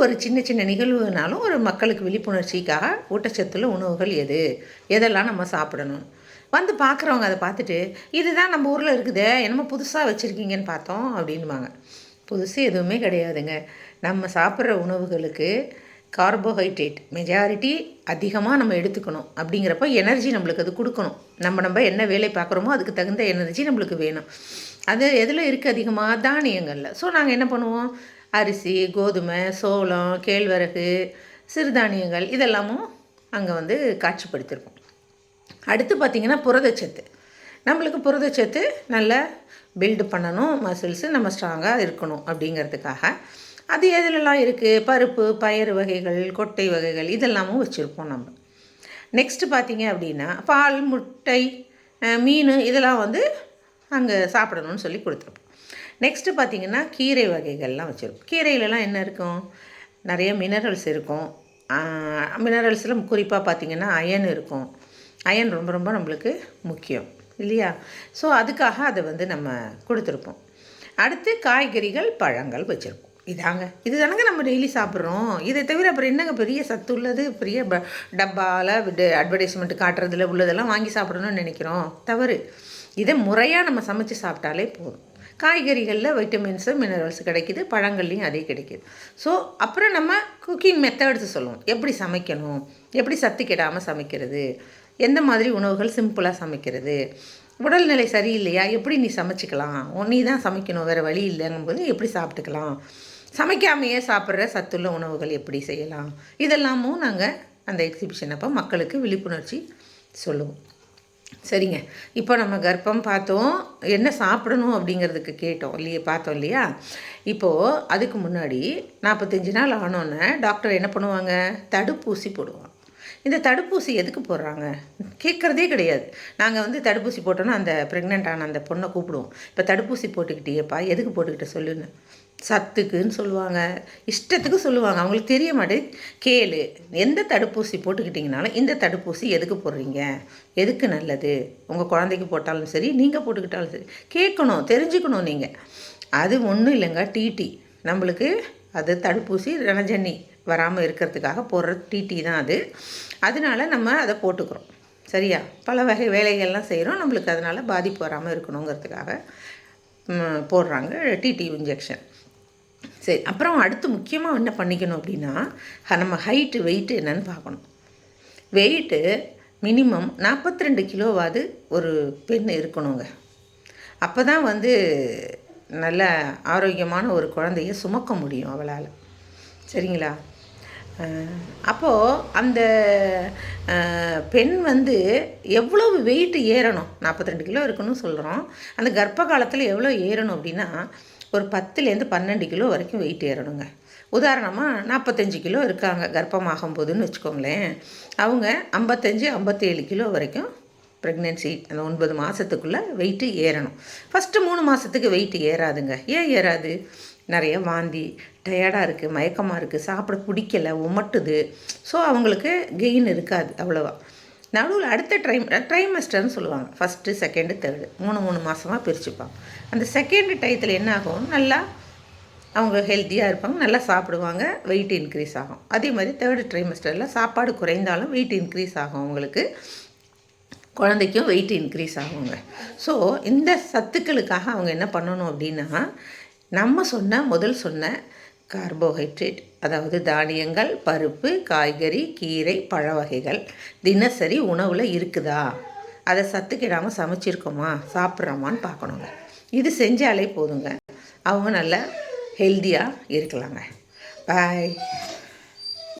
ஒரு சின்ன சின்ன நிகழ்வுனாலும் ஒரு மக்களுக்கு விழிப்புணர்ச்சிக்காக ஊட்டச்சத்துள்ள உணவுகள் எதெல்லாம் நம்ம சாப்பிடணும். வந்து பார்க்குறவங்க அதை பார்த்துட்டு, இதுதான் நம்ம ஊரில் இருக்குதே, என்னமோ புதுசாக வச்சுருக்கீங்கன்னு பார்த்தோம் அப்படின்பாங்க. புதுசு எதுவுமே கிடையாதுங்க. நம்ம சாப்பிட்ற உணவுகளுக்கு கார்போஹைட்ரேட் மெஜாரிட்டி அதிகமாக நம்ம எடுத்துக்கணும். அப்படிங்கிறப்ப எனர்ஜி நம்மளுக்கு அது கொடுக்கணும். நம்ம என்ன வேலை பார்க்குறோமோ அதுக்கு தகுந்த எனர்ஜி நம்மளுக்கு வேணும். அது எதில் இருக்குது அதிகமாக? தானியங்களில். ஸோ நாங்கள் என்ன பண்ணுவோம், அரிசி, கோதுமை, சோளம், கேழ்வரகு, சிறுதானியங்கள் இதெல்லாமும் அங்கே வந்து காட்சிப்படுத்தியிருக்கோம். அடுத்து பார்த்திங்கன்னா புரதச்சத்து. நம்மளுக்கு புரதச்சத்து நல்லா பில்டு பண்ணணும், மசில்ஸு நம்ம ஸ்ட்ராங்காக இருக்கணும் அப்படிங்கிறதுக்காக அது எதுலலாம் இருக்குது, பருப்பு, பயறு வகைகள், கொட்டை வகைகள் இதெல்லாமும் வச்சுருப்போம் நம்ம. நெக்ஸ்ட்டு பார்த்திங்க அப்படின்னா பால், முட்டை, மீன் இதெல்லாம் வந்து அங்கே சாப்பிடணும்னு சொல்லி கொடுத்துருப்போம். நெக்ஸ்ட்டு பார்த்திங்கன்னா கீரை வகைகள்லாம் வச்சுருக்கோம். கீரையிலலாம் என்ன இருக்கும், நிறைய மினரல்ஸ் இருக்கும். மினரல்ஸில் குறிப்பாக பார்த்திங்கன்னா அயன் இருக்கும். அயன் ரொம்ப ரொம்ப நம்மளுக்கு முக்கியம் இல்லையா? ஸோ அதுக்காக அதை வந்து நம்ம கொடுத்துருப்போம். அடுத்து காய்கறிகள், பழங்கள் வச்சுருப்போம். இது தானங்க நம்ம டெய்லி சாப்பிட்றோம். இதை தவிர அப்புறம் என்னங்க பெரிய சத்து உள்ளது, பெரிய டப்பாவில் அட்வர்டைஸ்மெண்ட்டு காட்டுறதுல உள்ளதெல்லாம் வாங்கி சாப்பிடணும்னு நினைக்கிறோம். தவறு. இதை முறையாக நம்ம சமைச்சு சாப்பிட்டாலே போதும். காய்கறிகளில் வைட்டமின்ஸு, மினரல்ஸ் கிடைக்கிது, பழங்கள்லேயும் அதே கிடைக்கிது. ஸோ அப்புறம் நம்ம குக்கிங் மெத்தட்ஸ் சொல்லுவோம். எப்படி சமைக்கணும், எப்படி சத்து கெடாமல் சமைக்கிறது, எந்த மாதிரி உணவுகள் சிம்பிளாக சமைக்கிறது, உடல்நிலை சரியில்லையா எப்படி நீ சமைச்சிக்கலாம், நீ தான் சமைக்கணும் வேறு வழி இல்லைங்கும்போது எப்படி சாப்பிட்டுக்கலாம், சமைக்காமையே சாப்பிட்ற சத்துள்ள உணவுகள் எப்படி செய்யலாம், இதெல்லாமும் நாங்கள் அந்த எக்ஸிபிஷன் அப்போ மக்களுக்கு விழிப்புணர்ச்சி சொல்லுவோம். சரிங்க, இப்போ நம்ம கர்ப்பம் பார்த்தோம், என்ன சாப்பிடணும் அப்படிங்கிறதுக்கு பார்த்தோம் இல்லையா? இப்போது அதுக்கு முன்னாடி 45 நாள் ஆனோன்னே டாக்டர் என்ன பண்ணுவாங்க, தடுப்பூசி போடுவாங்க. இந்த தடுப்பூசி எதுக்கு போடுறாங்க கேட்குறதே கிடையாது. நாங்கள் வந்து தடுப்பூசி போட்டோன்னா அந்த ப்ரெக்னென்ட் ஆன அந்த பொண்ணை கூப்பிடுவோம். இப்போ தடுப்பூசி போட்டுக்கிட்டேப்பா, எதுக்கு போட்டுக்கிட்ட சொல்லுன்னு. சத்துக்குன்னு சொல்லுவாங்க, இஷ்டத்துக்கு சொல்லுவாங்க. அவங்களுக்கு தெரிய மாட்டேது. கேளு, எந்த தடுப்பூசி போட்டுக்கிட்டிங்கனாலும் இந்த தடுப்பூசி எதுக்கு போடுறீங்க, எதுக்கு நல்லது, உங்கள் குழந்தைக்கு போட்டாலும் சரி, நீங்கள் போட்டுக்கிட்டாலும் சரி, கேட்கணும், தெரிஞ்சுக்கணும் நீங்கள். அது ஒன்றும் இல்லைங்க, டிடி நம்மளுக்கு அது தடுப்பூசி ரணஜன்னி வராமல் இருக்கிறதுக்காக போடுற டிடி தான் அது. அதனால நம்ம அதை போட்டுக்கிறோம். சரியா? பல வகை வேலைகள்லாம் செய்கிறோம், நம்மளுக்கு அதனால் பாதிப்பு வராமல் இருக்கணுங்கிறதுக்காக போடுறாங்க டிடி இன்ஜெக்ஷன். சரி, அப்புறம் அடுத்து முக்கியமாக என்ன பண்ணிக்கணும் அப்படின்னா, நம்ம ஹைட்டு வெயிட்டு என்னன்னு பார்க்கணும். வெயிட்டு மினிமம் 42 கிலோவாவது ஒரு பெண் இருக்கணுங்க. அப்போ தான் வந்து நல்ல ஆரோக்கியமான ஒரு குழந்தைய சுமக்க முடியும் அவளால். சரிங்களா? அப்போது அந்த பெண் வந்து எவ்வளவு வெயிட் ஏறணும், 42 கிலோ இருக்குன்னு சொல்கிறோம். அந்த கர்ப்ப காலத்தில் எவ்வளோ ஏறணும் அப்படின்னா, ஒரு 10லேருந்து 12 கிலோ வரைக்கும் வெயிட் ஏறணுங்க. உதாரணமாக 45 கிலோ இருக்காங்க கர்ப்பமாகும் போதுன்னு வச்சுக்கோங்களேன். அவங்க 55-57 கிலோ வரைக்கும் ப்ரெக்னென்சி அந்த 9 மாதத்துக்குள்ளே வெயிட்டு ஏறணும். ஃபஸ்ட்டு 3 மாதத்துக்கு வெயிட்டு ஏறாதுங்க. ஏன் ஏறாது? நிறைய வாந்தி, டயர்டாக இருக்குது, மயக்கமாக இருக்குது, சாப்பிட பிடிக்கலை, உமட்டுது. ஸோ அவங்களுக்கு கெயின் இருக்காது அவ்வளோவா. நடுவில் அடுத்த ட்ரைமஸ்டர்னு சொல்லுவாங்க. ஃபஸ்ட்டு, செகண்டு, தேர்டு 3 மாதமாக பிரிச்சுப்பாங்க. அந்த செகண்டு டயத்தில் என்ன ஆகும், நல்லா அவங்க ஹெல்த்தியாக இருப்பாங்க, நல்லா சாப்பிடுவாங்க, வெயிட் இன்க்ரீஸ் ஆகும். அதே மாதிரி தேர்டு ட்ரைமஸ்டரில் சாப்பாடு குறைந்தாலும் வெயிட் இன்க்ரீஸ் ஆகும், அவங்களுக்கு குழந்தைக்கும் வெயிட் இன்க்ரீஸ் ஆகுங்க. ஸோ இந்த சத்துக்களுக்காக அவங்க என்ன பண்ணணும் அப்படின்னா, நம்ம முதல் சொன்ன கார்போஹைட்ரேட், அதாவது தானியங்கள், பருப்பு, காய்கறி, கீரை, பழ வகைகள் தினசரி உணவில் இருக்குதா, அதை சத்துக்கிடாமல் சமைச்சிருக்கோமா, சாப்பிட்றோமான்னு பார்க்கணுங்க. இது செஞ்சாலே போதுங்க, அவங்க நல்லா ஹெல்த்தியாக இருக்கலாங்க. பாய்.